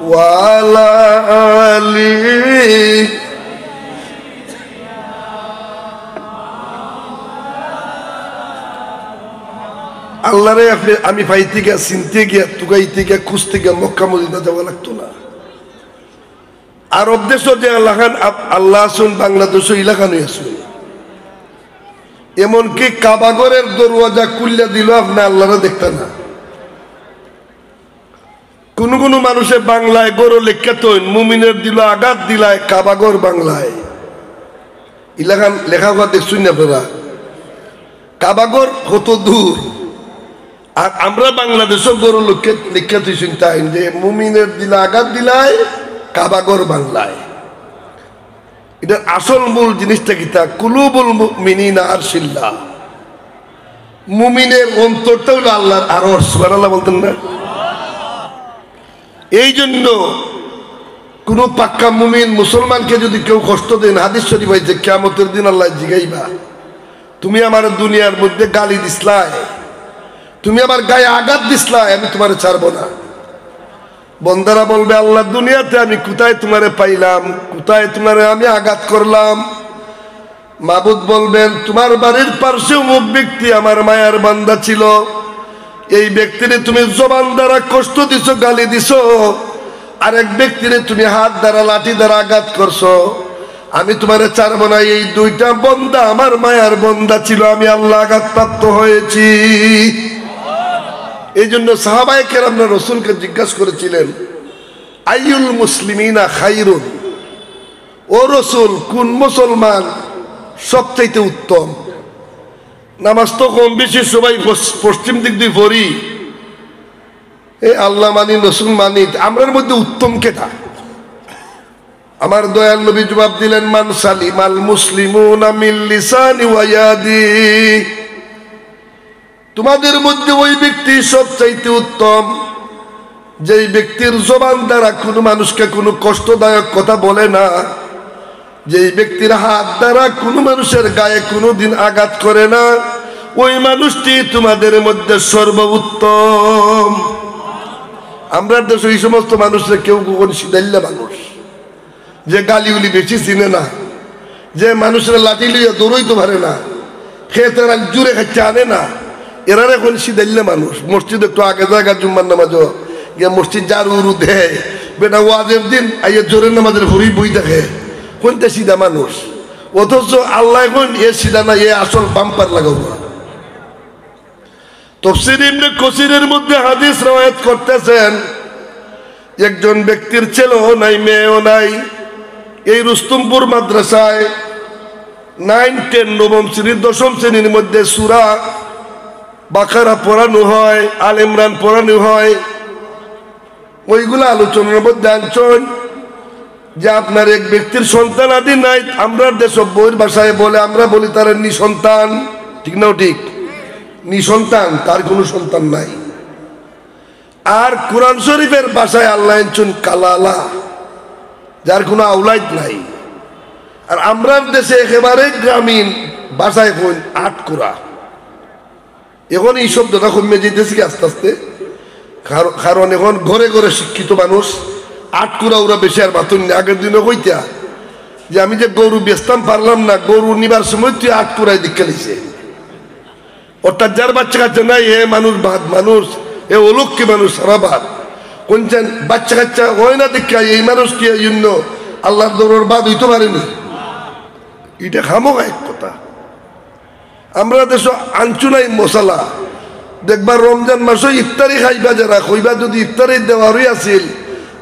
ওয়ালা আলি। আল্লাহরে আমি পাইতে গিয়া চিনতে গিয়া তুগাইতে গিয়া খুঁজতে গিয়া মক্কা মদিনা যাওয়া লাগতো না। আরব দেশও যে আল্লাহ আসুন, বাংলাদেশও ইলাকানো আসুন। এমনকি কাবাগরের দরওয়াজা খুললে দিল আপনি আল্লাহরে দেখতে না। কোন কোন মানুষের বাংলায় গরু লেখা তো মুমিনের দিল আঘাত দিলায় কাবাগর বাংলায় ইলাকান লেখা দেখছুন না আপনারা? কাবাগর কত দূর। আর আমরা বাংলাদেশও গরু লেখা দিয়েছেন তাই যে মুমিনের দিলে আঘাত দিলায় কাবাগর বাংলায়। এটার আসল মূল জিনিসটা কি? তা কুলুবুল মুমিনিনা আরশিল্লাহ। মুমিনের অন্তরটা হলো আল্লাহর আরশ। সুবহানাল্লাহ বলতেন না? এই জন্য কোন পাক্কা মুমিন মুসলমানকে যদি কেউ কষ্ট দেন, হাদিস শরীফ হয়েছে কিয়ামতের দিন আল্লাহ জিগাইবা তুমি আমার দুনিয়ার মধ্যে গালি দিসলাই, তুমি আমার গায়ে আঘাত দিসলাই, আমি তোমারে ছাড়বো না। বন্দারা বলবে আল্লাহ দুনিয়াতে আমি কোথায় তোমারে পাইলাম, কোথায় তোমারে আমি আঘাত করলাম? মাবুদ বলবেন তোমার বাড়ির পার্শ্বে অমুক ব্যক্তি আমার মায়ার বান্দা ছিল, এই ব্যক্তিরে তুমি জবান দ্বারা কষ্ট দিছো, গালি দিছো, আর এক ব্যক্তিরে তুমি হাত দ্বারা লাঠি দ্বারা আঘাত করছো, আমি তোমারে ছাড়বো না। এই দুইটা বন্দা আমার মায়ার বন্দা ছিল, আমি আল্লাহ আঘাতপ্রাপ্ত হয়েছি। এই জন্য সাহাবায়ে কেরামরা রাসূলকে জিজ্ঞাসা করেছিলেন, আইয়ুল মুসলিমিনা খায়রুন, ও রাসূল কোন মুসলমান সবচাইতে উত্তম? নামাজ তো কম বেশি সবাই পশ্চিম দিক দিয়ে পড়ি, এই আল্লাহ মানি রাসূল মানি, আমরার মধ্যে উত্তম কেটা? আমার দয়াল নবী জবাব দিলেন, মান সালিমাল মুসলিমুনা মিন লিসানি ওয়া ইয়াদি, তোমাদের মধ্যে ওই ব্যক্তি সবচাইতে উত্তম যেই ব্যক্তির জবান দ্বারা কোনো মানুষকে কোনো কষ্টদায়ক কথা বলে না, যেই ব্যক্তির হাত দ্বারা কোনো মানুষের গায়ে কোনোদিন আঘাত করে না, ওই মানুষটি তোমাদের মধ্যে সর্বোত্তম। আমরা দেশে এই সমস্ত মানুষরা কেউ কখনো সিদাইল্লা মানুষ, যে গালিগুলি বেশি চিনে না, যে মানুষের লাঠি লিয়ে দৌড়ইতে পারে না, খেতের জুড়ে খাচ্ছে আনে না, এরা এখন সিদাইল্লা মানুষ। মসজিদ একটু আগে জায়গা জুম্মার নামাজও গিয়ে মসজিদ যার উরু দেয়, বেটা ওয়াজের দিন আইয়ে জোরের নামাজের ভরি বই দেখে, কোনটা সিধা মানুষ? অথচ আল্লাহ এখন এ সিধা না, এ আসল বাম্পার লাগাবো। তাফসীর ইবনে কাসিরের মধ্যে হাদিস রওয়ায়াত করতেছেন, একজন ব্যক্তির ছেলেও নাই, মেয়েও নাই, এই রুস্তমপুর মাদ্রাসায় 9, 10, নবম শ্রেণীর 10ম শ্রেণীর মধ্যে সূরা বাকারা পড়ানো হয়, আল ইমরান পড়ানো হয়। ওইগুলো আলোচনার মধ্যে আনছেন যে আপনার এক ব্যক্তির সন্তান আদি নাই, আমরা দেশব বইয়ের ভাষায় বলে, আমরা বলি তার নিঃসন্তান, ঠিক না? ঠিক, নিঃসন্তান, তার কোনো সন্তান নাই। আর কোরআন শরীফের ভাষায় আল্লাহ আনছেন কালালা, যার কোনো আওলাদ নাই। আর আমরা দেশে একেবারে গ্রামীণ ভাষায় কই আটকুরা। এখন এই শব্দটা কমে যেতেছি আস্তে আস্তে, কারণ এখন ঘরে ঘরে শিক্ষিত মানুষ, আটকুরা ওরা বেশি আর বাতুন। আগের দিনও কইতা যে আমি যে গরু বেচতাম পারলাম না, গরু নিবার সময় তুই আটকুরায় দীক্ষা লিছে, অর্থাৎ যার বাচ্চা কাচ্চা নাই এ মানুষ বাদ, মানুষ এ অলক্ষী মানুষ সারা বাদ। কোনছেন বাচ্চা কাচ্চা হয় না দীক্ষা, এই মানুষ কি এই জন্য আল্লাহর দরবার বাদ হইতে পারেনি? এটা খামোক এক কথা। আমরা দেশ আনছু নাই মশলা, দেখবার রমজান মাসে ইফতারি খাইবা, যারা কইবা যদি ইফতারি দেওয়ারই আছিল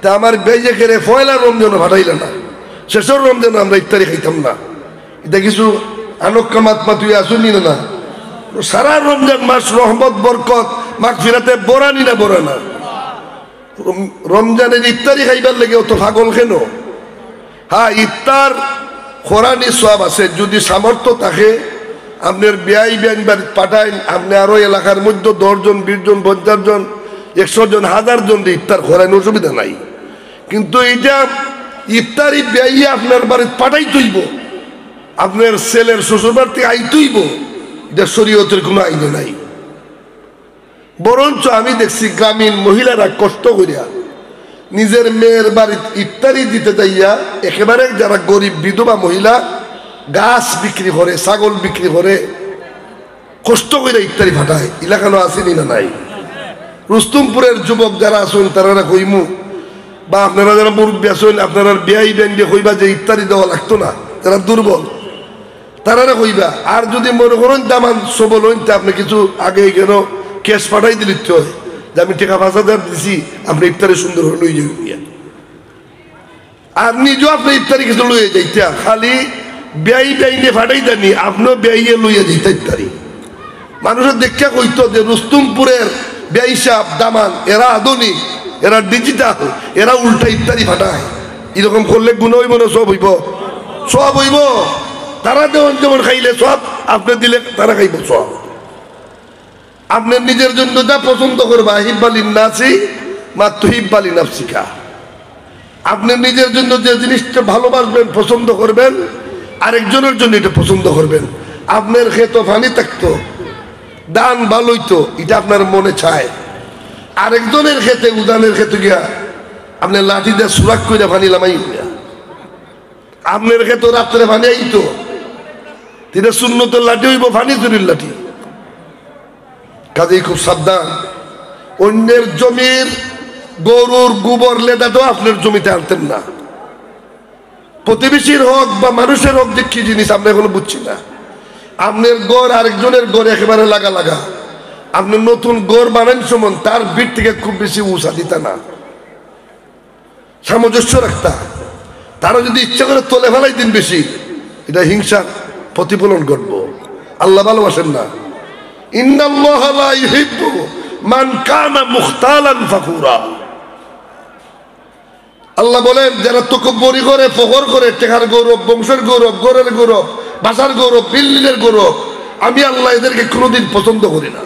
তা আমার বেজে খেলে পয়লা রমজানও ভাটাইলে না, শেষের রমজান আমরা ইফতারি খাইতাম না। এটা কিছু আনকামাত্মা তুই আসুনি না? সারা রমজান মাস রহমত বরকত মাগফিরাতে বরানি না বরা না? রমজানের ইফতারি খাইবার লেগে অত পাগল কেন? হ্যাঁ, ইফতার খোরানি সব আছে, যদি সামর্থ্য থাকে আপনার বিয়াই বিয়ান বাড়ি পাঠাইন, আপনি আরো এলাকার মধ্যে 10 জন 20 জন 50 জন 100 জন 1000 জন ইফতার খোরাইন, অসুবিধা নাই। কিন্তু এইটা ইফতারি বিয়াই আপনার বাড়িতে পাঠাই তৈব, আপনার ছেলের শ্বশুর বাড়ি থেকে আই তৈব, এটা শরীয়তের কোনো আইনে নাই। বরঞ্চ আমি দেখছি গ্রামীণ মহিলারা কষ্ট করিয়া নিজের মেয়ের বাড়িতে ইফতারি দিতে যাইয়া একেবারে যারা গরিব বিধবা মহিলা গাছ বিক্রি করে, ছাগল বিক্রি করে, কষ্ট করে ইফতারি ফাটায়। এলাকানো আসেনি না নাই? রুস্তমপুরের যুবক যারা আসেন তারা কইমু, বা আপনারা যারা মুরব্বী আসেন, আপনারা বিয়াই ব্যান্ডে কইবা যে ইফতারি দেওয়া লাগতো না, যারা দুর্বল তারা কইবা। আর যদি মনে করেন দামান সবল হইন, আপনি কিছু আগে কেন ক্যাশ পাঠাই দিলি তো, যে আমি টাকা 5000 দিছি, আপনি ইফতারি সুন্দর হয়ে লই যাবেন। আর নিজেও আপনি ইফতারি কিছু লইয়ে যাইতা, খালি ব্যয় ব্যয়নে ফাটাই দেননি, আপনিও ব্যয়ে লইয়া যেতে ইত্যাদি। মানুষের দেখা কইতো যে রুস্তমপুরের ব্যয় সাপ দামান, এরা আধুনিক, এরা ডিজিটাল, এরা উল্টা ইত্যাদি ফাটায়। এরকম করলে গুণ হইব না? সব হইব, সব হইব। তারা যেমন যেমন খাইলে সব, আপনি দিলে তারা খাইব সব। আপনি নিজের জন্য যা পছন্দ করবা, হিব্বালিন নাসি মা তুহিব্বালি নাফসিকা, আপনি নিজের জন্য যে জিনিসটা ভালোবাসবেন, পছন্দ করবেন, আরেকজনের জন্য এটা পছন্দ করবেন। আপনার ক্ষেত পানি থাকতো, দান ভালোই তো, এটা আপনার মনে চায়। আরেকজনের ক্ষেতে, উদানের ক্ষেতে গিয়া আপনি লাঠি দিয়ে সুরাক করে পানি লামাই গিয়া, আপনার ক্ষেত রাত্রে পানি আইতো, এটা শূন্যতের লাঠি হইব পানি চুরির লাঠি। কাজেই খুব সাবধান। অন্যের জমির গরুর গোবর লেদাটাও আপনার জমিতে আনতেন না। প্রতিবেশীর হোক বা মানুষের হোক যে কি জিনিস আমরা এখনো বুঝছি না। আপনার গড় আরেকজনের গড় একেবারে লাগা লাগা, আপনি নতুন গড় বানান সমন তার ভিত থেকে খুব বেশি উষা দিতা না, সামঞ্জস্য রাখতা। তারা যদি ইচ্ছা করে তোলে ফেলাই দিন বেশি, এটা হিংসার প্রতিফলন ঘটবো। আল্লাহ ভালোবাসেন না। ইন্নাল্লাহা লা ইউহিব্বু মান কানা মুখতালান ফাখুরা। আল্লাহ বলেন যারা তকব্বরি করে, ফখর করে, টেকার গৌরব, বংশের গৌরব, গড়ের গৌরব, ভাষার গৌরব, বিল্ডিংয়ের গৌরব, আমি আল্লাহ এদেরকে কোনোদিন পছন্দ করি না।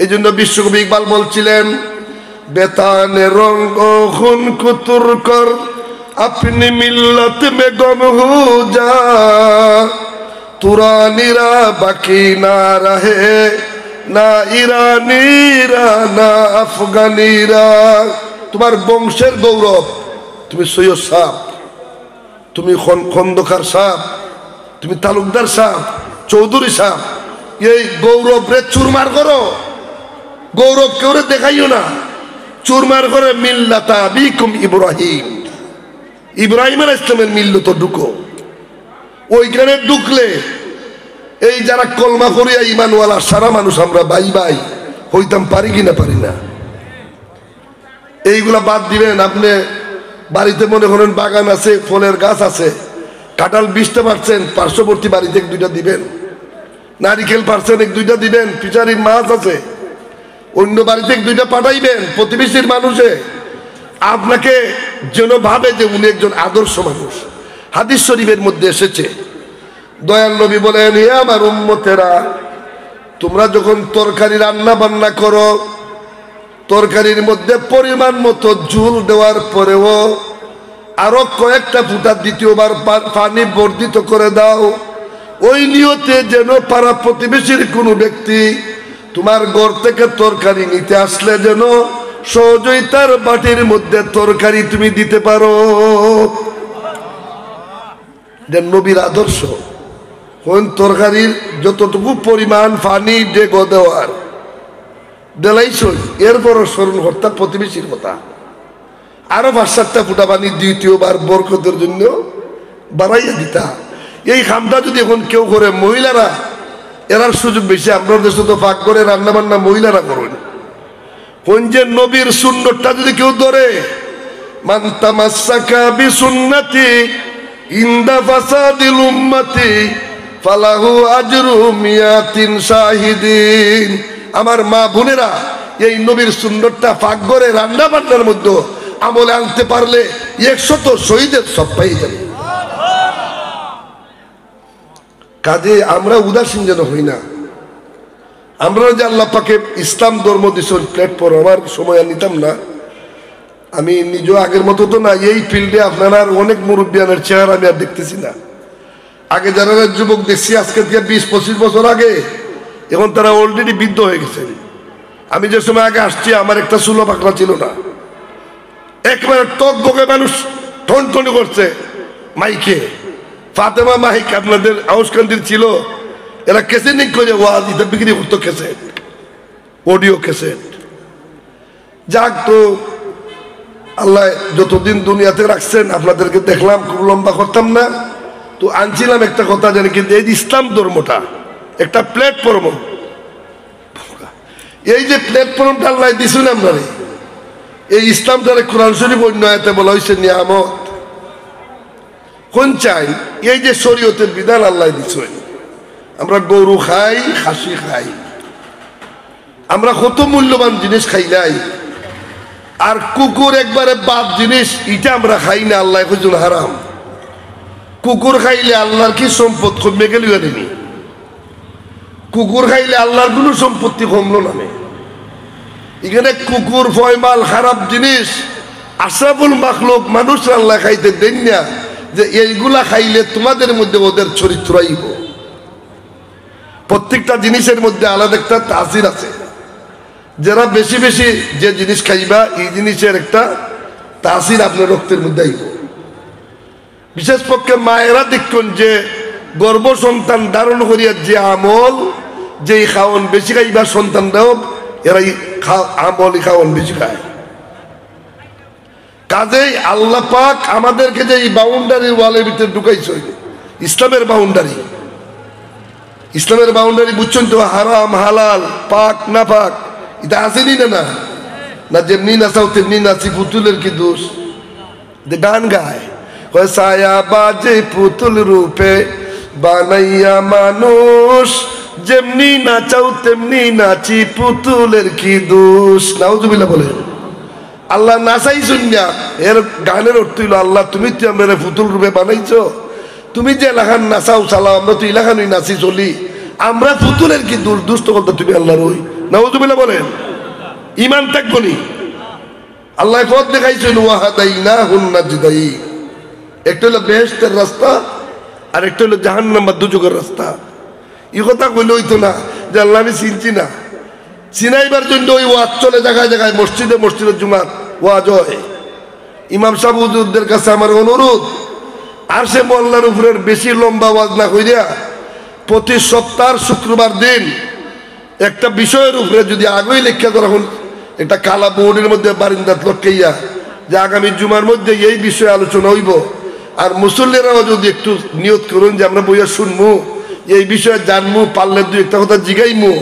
এই জন্য বিশ্বকবি ইকবাল বলছিলেন, বেতানে রঙ্গ খুন কুতুর কর আপনি মিল্লত মে গম হো যা, তুরানিরা বাকি না রহে, না ইরানিরা না আফগানিরা। তোমার বংশের গৌরব, তুমি সৈয়দ সাহেব, তুমি খন্দকার সাহেব, তুমি তালুকদার সাহেব, চৌধুরী সাহেব, এই গৌরব রে চুরমার করো। গৌরব কেউ দেখাইও না, চুরমার করে মিল্লাতা বিকুম ইব্রাহিম, ইব্রাহিম আলাইহিস ইসলামের মিল্লত ঢুকো। ওইখানে ঢুকলে এই যারা কলমা করিয়া ইমানওয়ালা সারা মানুষ আমরা ভাই ভাই হইতাম পারি কিনা পারি না। এইগুলা বাদ দিবেন। আপনি বাড়িতে মনে করেন বাগান আছে, ফলের গাছ আছে, কাঁঠাল 20টা পারছেন, পার্শ্ববর্তী বাড়িতে 1-2টা দিবেন। নারিকেল পারছেন 1-2টা দিবেন। ফিচারির মাছ আছে, অন্য বাড়িতে 1-2টা পাঠাইবেন। প্রতিবেশীর মানুষে আপনাকে যেন ভাবে যে উনি একজন আদর্শ মানুষ। হাদিস শরীফের মধ্যে এসেছে, দয়াল নবী বলেন, হে আমার উম্মতেরা, তোমরা যখন তরকারি রান্না বান্না করো, তরকারির মধ্যে পরিমাণ মতো ঝুল দেওয়ার পরেও আরো কয়েকটা ফুটা দ্বিতীয়বার পানি বর্ধিত করে দাও, ওই নিয়তে যেন পাড়া প্রতিবেশীর কোনো ব্যক্তি তোমার ঘর থেকে তরকারি নিতে আসলে যেন সহজেই তার বাটির মধ্যে তরকারি তুমি দিতে পারো। নবীর আদর্শ কোন তরকারির যতটুকু পরিমাণ পানি ডেগো দেওয়ার দেলাইছই, এরপরও স্মরণ করতা প্রতিবেশীর কথা। আরো 5-7টা ফুটা পানি দ্বিতীয়বার বরকতের জন্য বাড়াইয়া দিতা। এই খামটা যদি এখন কেউ করে, মহিলারা এরার সুযোগ বেশি। আমরা দেশে তো পাক করে রান্না বান্না মহিলারা করেন। কোন যে নবীর সুন্নতটা যদি কেউ ধরে, মান তামাসসাকা বিসুন্নতি ইনদা ফাসাদিল উম্মতি ফালাহু আজরু মিয়াতিন শাহিদিন। আমার মা বোনেরা, এই নবীর সুন্নতটা পাক করে রান্না বান্নার মধ্যে আমলে আনতে পারলে 100 শহীদের সব পাই যাবে। কাজে আমরা উদাসীন যেন হই না। আমরা যে আল্লাহ পাকে ইসলাম ধর্ম দিচ্ছেন প্ল্যাটফর্ম, আমার সময় আর নিতাম না। আমি নিজেও আগের মতো তো না। এই ফিল্ডে আপনারা অনেক মুরব্বিয়ানের চেহারা আমি আর দেখতেছি না। আগে যারা যুবক দেখছি আজকে থেকে 20-25 বছর আগে, এখন তারা অলরেডি বৃদ্ধ হয়ে গেছেন। আমি যে সময় আগে আসছি আমার একটা চুলো পাকড়া ছিল না, একবারে টক বকে মানুষ ঠনঠনি করছে মাইকে। ফাতেমা মাইক আপনাদের আউসকান্দির ছিল, এরা ক্যাসেট নিক করে ওয়াজ দিতে বিক্রি করতো, ক্যাসেট, অডিও ক্যাসেট। যাক, তো আল্লাহ যতদিন দুনিয়াতে রাখছেন আপনাদেরকে দেখলাম, খুব লম্বা করতাম না। তো আনছিলাম একটা কথা জানি, কিন্তু এই ইসলাম ধর্মটা একটা প্ল্যাটফর্ম, এই যে প্ল্যাটফর্মটা আল্লাহ দিয়েছেন আপনারে, এই ইসলামটারে কোরআন শরীফ অন্য আয়াতে বলা হয়েছে নিয়ামত। কোন চাই এই যে শরীয়তের বিধান আল্লাহ দিয়েছেন। আমরা গরু খাই, খাসি খাই, আমরা কত মূল্যবান জিনিস খাইলাই। আর কুকুর একবারে বাদ জিনিস, এটা আমরা খাই না, আল্লাহ খুঁজুন হারাম। কুকুর খাইলে আল্লাহর কি সম্পদ কমে গেল? কুকুর খাইলে আল্লাহর কোনো সম্পত্তি কমলো নামে। এখানে কুকুর ফয়মাল খারাপ জিনিস, আশরাফুল মাখলুক মানুষ আল্লাহ খাইতে দেন না, যে এইগুলা খাইলে তোমাদের মধ্যে ওদের চরিত্র আইব। প্রত্যেকটা জিনিসের মধ্যে আলাদা একটা তাসির আছে। যারা বেশি বেশি যে জিনিস খাইবা, এই জিনিসের একটা তাসির আপনার রক্তের মধ্যে আইব। বিশেষ পক্ষে মায়েরা দেখুন যে গর্ভ সন্তান ধারণ করিয়া যে আমল, যে খাওয়ন বেশি খাইবা সন্তানরাও এরাই আমলি খাওয়ান বেশি খায়। কাজেই আল্লাহ পাক আমাদেরকে যে এই বাউন্ডারি ওয়ালের ভিতরে ঢুকাইছে, ইসলামের বাউন্ডারি, ইসলামের বাউন্ডারি বুঝছেন তো, হারাম হালাল পাক না পাক এটা আসেনি না, না যেমনি নাচাও তেমনি নাচি, পুতুলের কি দোষ? গান গায় ছায়া বাজে পুতুল রূপে বানাইয়া মানুষ, যেমনি নাচাও তেমনি নাচি, পুতুলের কি দোষ? নাউজুবিল্লাহ বলে। আল্লাহ নাচাই শুনিয়া এর গানের অর্থ হইল, আল্লাহ তুমি তো আমরা পুতুল রূপে বানাইছো, তুমি যে এলাকার নাচাও চালাও, আমরা তো এলাকানই নাচি চলি, আমরা পুতুলের কি দোষ? দুষ্ট বলতে তুমি আল্লাহর ওই। নাউজুবিল্লাহ বলেন। ইমান থাকবো নি? আল্লাহ পথ দেখাইছেন, ওয়াহাদাইনাহুন নাজদাইন, একটা হলো বেহেশতের রাস্তা আর একটা হলো জাহান্নাম বা দুজকের রাস্তা। এই কথা কইলে হইতো না যে আল্লাহ আমি চিনছি না। চিনাইবার জন্য ওই ওয়াজ চলে জায়গায় জায়গায়, মসজিদে মসজিদের জুমার ওয়াজ হয়। ইমাম সাহেব হুজুরদের কাছে আমার অনুরোধ, আর সে মোল্লার উপরের বেশি লম্বা ওয়াজ না কইরা প্রতি সপ্তাহ শুক্রবার দিন একটা বিষয়ের উপরে যদি আগেই লেখা করা হন, একটা কালা বোর্ডের মধ্যে বারিন্দাত লটকাইয়া যে আগামী জুমার মধ্যে এই বিষয়ে আলোচনা হইব, আর মুসল্লিরাও যদি একটু নিয়ত করুন যে আমরা বইয়া শুনবো, এই বিষয়ে জানবো, পারলে দুই একটা কথা জিগাইমু,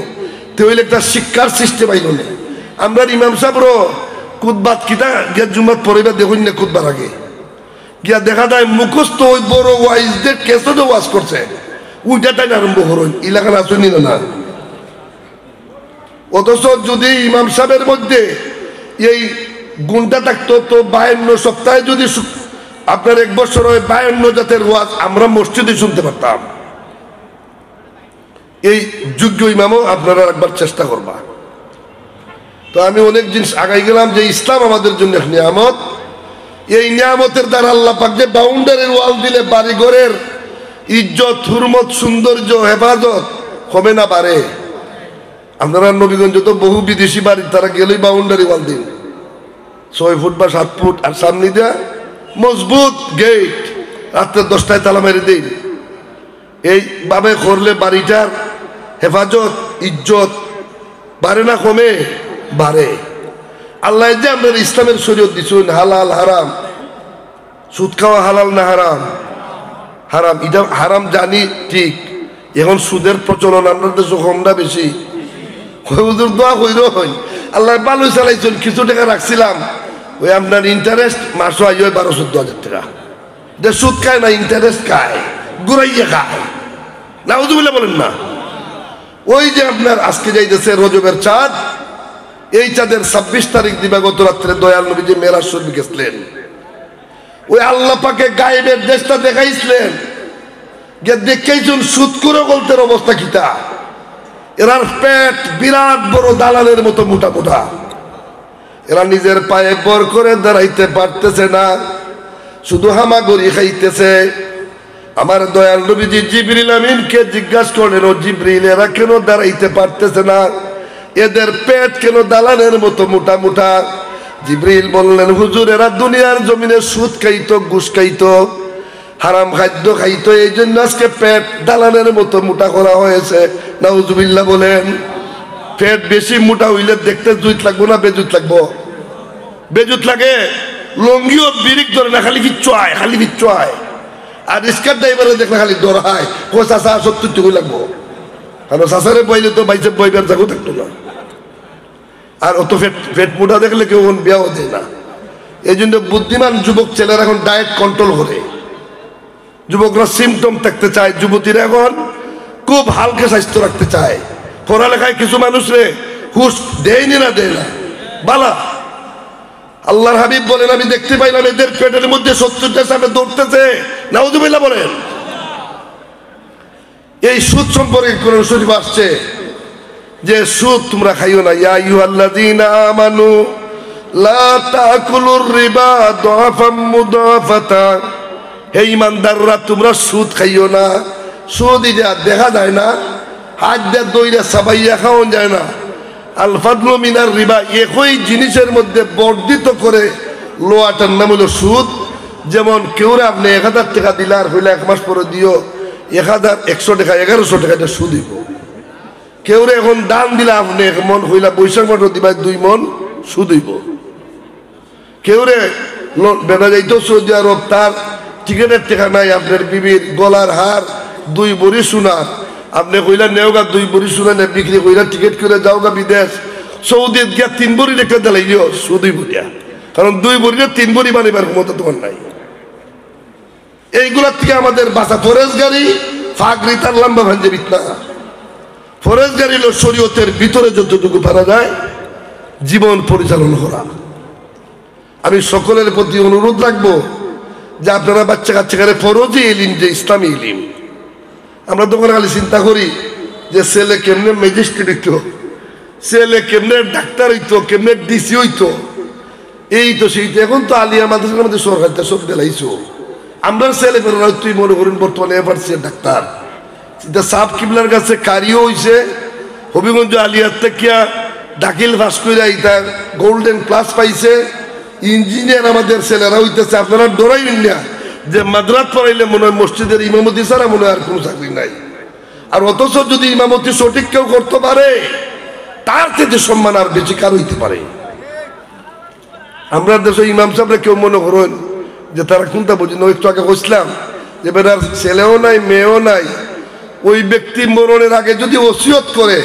তো হইলে একটা শিক্ষার সৃষ্টি পাইল না। আমরা ইমাম সাহেবরও কুতবাত কিতা গিয়া জুমাত পড়িবা দেখুন না, কুতবার আগে গিয়া দেখা যায় মুখস্থ ওই বড় ওয়াইজদের কেসও ওয়াজ করছে, উইটাটাই আরম্ভ করুন, এলাকার আসুনি না। অথচ যদি ইমাম সাহেবের মধ্যে এই গুণটা থাকতো, তো 52 সপ্তাহে যদি আপনার 1 বছর হয় 52 জাতের ওয়াজ আমরা মসজিদে শুনতে পারতাম। এই যোগ্য ইমামও আপনারা একবার চেষ্টা করবা। তো আমি অনেক জিনিস আগাই গেলাম যে ইসলাম আমাদের জন্য এক নিয়ামত। এই নিয়ামতের দ্বারা আল্লাহ পাক যে বাউন্ডারির ওয়াল দিলে বাড়িঘরের ইজ্জত, হুরমত, সৌন্দর্য, হেফাজত হবে না, বাড়ে। আপনারা নবীগঞ্জ তো বহু বিদেশি বাড়ি, তারা গেলেই বাউন্ডারি ওয়াল দিন 6 ফুট বা 7 ফুট, আর সামনে দেয়া মজবুত গেট, রাত্রে 10টায় তালা মেরে দিন। এইভাবে করলে বাড়িটার হেফাজত, ইজ্জত বাড়ে না কমে? বাড়ে। আল্লাহ যে আপনার ইসলামের শরীয়ত দিচ্ছেন, হালাল হারাম, সুদ খাওয়া হালাল না হারাম? হারাম। এটা হারাম জানি ঠিক, এখন সুদের প্রচলন আপনার দেশে কমটা বেশি। দোয়া কইর আল্লাহ ভালো চালাইছেন, কিছু টাকা রাখছিলাম, ওই আপনার ইন্টারেস্ট মাসও আই 12-14 হাজার টাকা। যে সুদ খায় না, ইন্টারেস্ট খায়, ঘুরাইয়া খায়। নাউজুবিল্লাহ বলেন না। ওই যে আপনার আজকে যাইতেছে রজবের চাঁদ, এই চাঁদের 26 তারিখ দিবাগত রাত্রে দয়াল নবী যে মেরাজ শরীফ গেছিলেন, ওই আল্লাহ পাকে গায়েবের দেশটা দেখাইছিলেন, যে দেখাইছেন সুদ করে বলতে অবস্থা কিতা। এরার পেট বিরাট বড় দালালের মতো মোটা মোটা, এরা নিজের পায়ে বর করে দাঁড়াইতে পারতেছে না, শুধু হামাগুড়ি খাইতেছে। আমার দয়াল নবীজি জিবরিল আমিনকে জিজ্ঞাসা করলেন, ও জিবরিল, এরা কেন দাঁড়াইতে পারতেছে না, এদের পেট কেন দালানের মতো মোটা মোটা? জিবরিল বললেন, হুজুর, এরা দুনিয়ার জমিনে সুদ খাইতো, ঘুষ খাইতো, হারাম খাদ্য খাইতো, এই জন্য আজকে পেট দালানের মতো মোটা করা হয়েছে। নাউজুবিল্লাহ বলেন। পেট বেশি মোটা হইলে দেখতে জুত লাগবো না বেজুত লাগবো? বেজুত লাগে। লঙ্গিও বিরিক ধরে না, খালি ফিচ্ছায়, খালি ফিচ্ছায়। আর রিস্কার ড্রাইভারে দেখলে খালি দৌড়ায়, ও চাষা 70 টাকা লাগবো। কারণ চাষারে বইলে তো বাইসে বইবার জাগো থাকতো না। আর অত পেট মোটা দেখলে কেউ বিয়াও দেয় না। এই জন্য বুদ্ধিমান যুবক ছেলেরা এখন ডায়েট কন্ট্রোল করে। যুবকরা সিমটম থাকতে চায়, যুবতীরা এখন খুব হালকা স্বাস্থ্য রাখতে চায়। পড়ালেখায় কিছু মানুষ রে হুশ দেয়নি না, দেয় না বালা। আল্লাহর হাবিব বলেন, আমি দেখতে পাইলাম এদের পেটের মধ্যে 70টা সামনে দৌড়তেছে। নাউজুবিল্লাহ বলেন। এই সুদ সম্পর্কে কোরআন শরীফ আসছে যে সুদ তোমরা খাইও না। ইয়া আইয়ুহাল্লাযীনা আমানু লা তাকুলুর রিবা দুআফাম মুদাফাতা, হে ঈমানদাররা তোমরা সুদ খাইও না। সুদ এটা দেখা যায় না, হাত দিয়ে দইরা সাবাইয়া খাওয়া যায় না। আল ফাদলু মিনার রিবা, একই জিনিসের মধ্যে বর্ধিত করে লোয়াটার নাম হলো সুদ। যেমন কেউরে আপনি 1000 টাকা দিলে আর হইলে 1 মাস পরে দিও 1100 টাকা 1100 টাকা, এটা সুদ হইব। কেউ এখন দান দিলে আপনি 1 মন হইলা বৈশাখ মাস দিবা 2 মন সুদ হইব। কেউ বেড়া যাইতো সৌদি আরব, তার টিকিটের টাকা নাই, আপনার বিবির গলার হার 2 ভরি সোনার, আপনি কইলা নেওগা 2 ভরি সোনা নে বিক্রি কইলা টিকিট করে যাওগা বিদেশ, সৌদি গিয়া 3 ভরি রেখে দিলাইও সুদই ভরিয়া, কারণ 2 ভরিতে 3 ভরি বানিবার ক্ষমতা তোমার নাই। এইগুলার থেকে আমাদের বাঁচা। ফরেজ গাড়ি ফাঁকরি তার লম্বা ভাঞ্জে বিতনা। ফরেজ গাড়ি হলো শরীয়তের ভিতরে যতটুকু পারা যায় জীবন পরিচালনা করা। আমি সকলের প্রতি অনুরোধ রাখবো যে আপনারা বাচ্চা কাচ্চাকে ফরজি ইলিম, যে ইসলামী ইলিম, আমরা তখন খালি চিন্তা করি যে ছেলে কেমনে ম্যাজিস্ট্রেট হইতো, ছেলে কেমনে ডাক্তার হইতো, কেমনে ডিসি হইতো, এই তো সেই তো। এখন তো আলিয়া মাদ্রাসার মধ্যে সরকার সব দিলাইছো। আমরা ছেলে বেরোনা তুই মনে করেন বর্তমানে এফারসি ডাক্তার, সাব কিবলার কাছে কারিও হইছে, হবিগঞ্জ আলিয়ার থেকে দাখিল পাস করে তার গোল্ডেন ক্লাস পাইছে, ইঞ্জিনিয়ার আমাদের ছেলেরা হইতেছে। আপনারা ডরাইবেন না যে মাদ্রাস পড়াইলে মনে হয় মসজিদের ইমামতি ছাড়া মনে হয় আর কোনো চাকরি নাই। আর অথচ যদি ইমামতি সঠিক কেউ করতে পারে তার থেকে সম্মান আর বেশি কার হইতে পারে। আমরা দেশে ইমাম সাহেবরা কেউ মনে করেন যে তারা কোনটা বুঝি না। একটু আগে বসলাম যে বেটার ছেলেও নাই মেয়েও নাই, ওই ব্যক্তি মরণের আগে যদি ওসিয়ত করে,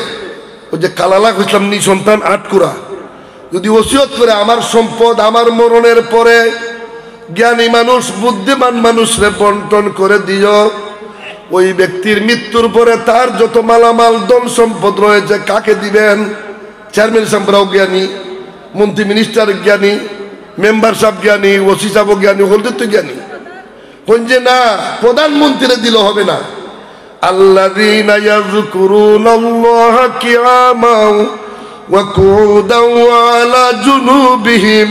ওই যে কালালা কইসলাম নি সন্তান 8 কুড়া, যদি ওসিয়ত করে আমার সম্পদ আমার মরণের পরে জ্ঞানী মানুষ বুদ্ধিমান মানুষরে বন্টন করে দিও, ওই ব্যক্তির মৃত্যুর পরে তার যত মালামাল ধন সম্পদ রয়েছে কাকে দিবেন? চেয়ারম্যান সাহেবরাও জ্ঞানী, মন্ত্রী মিনিস্টার জ্ঞানী, মেম্বার সাহেব জ্ঞানী, ওসি সাহেব জ্ঞানী, হলদের তো জ্ঞানী। কোন যে না প্রধানমন্ত্রীরে দিল হবে না। আল্লাযীনা ইয়াযকুরুনাল্লাহা কিয়ামান ওয়া কুউদান ওয়া আলা জুনুবিহিম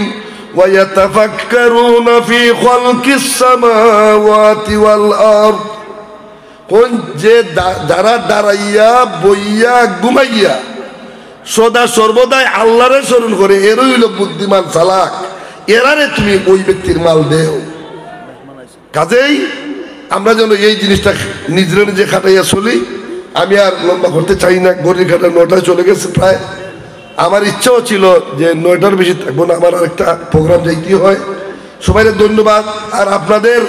ওয়া ইয়াতাফাক্কারুনা ফি খালকিস সামাওয়াতি ওয়াল আরদ। কোন যে যারা দাঁড়াইয়া বইয়া ঘুমাইয়া সদা সর্বদাই আল্লাহরে স্মরণ করে, এরই হইল বুদ্ধিমান চালাক, এরারে তুমি ওই ব্যক্তির মাল দেও। কাজেই আমরা যেন এই জিনিসটা নিজে নিজে খাটাইয়া চলি। আমি আর লম্বা করতে চাই না, গড়ির খাটা 9টায় চলে গেছে প্রায়। আমার ইচ্ছাও ছিল যে 9টার বেশি থাকবো না, আমার আরেকটা প্রোগ্রাম যাইতে হয়। সবাই ধন্যবাদ। আর আপনাদের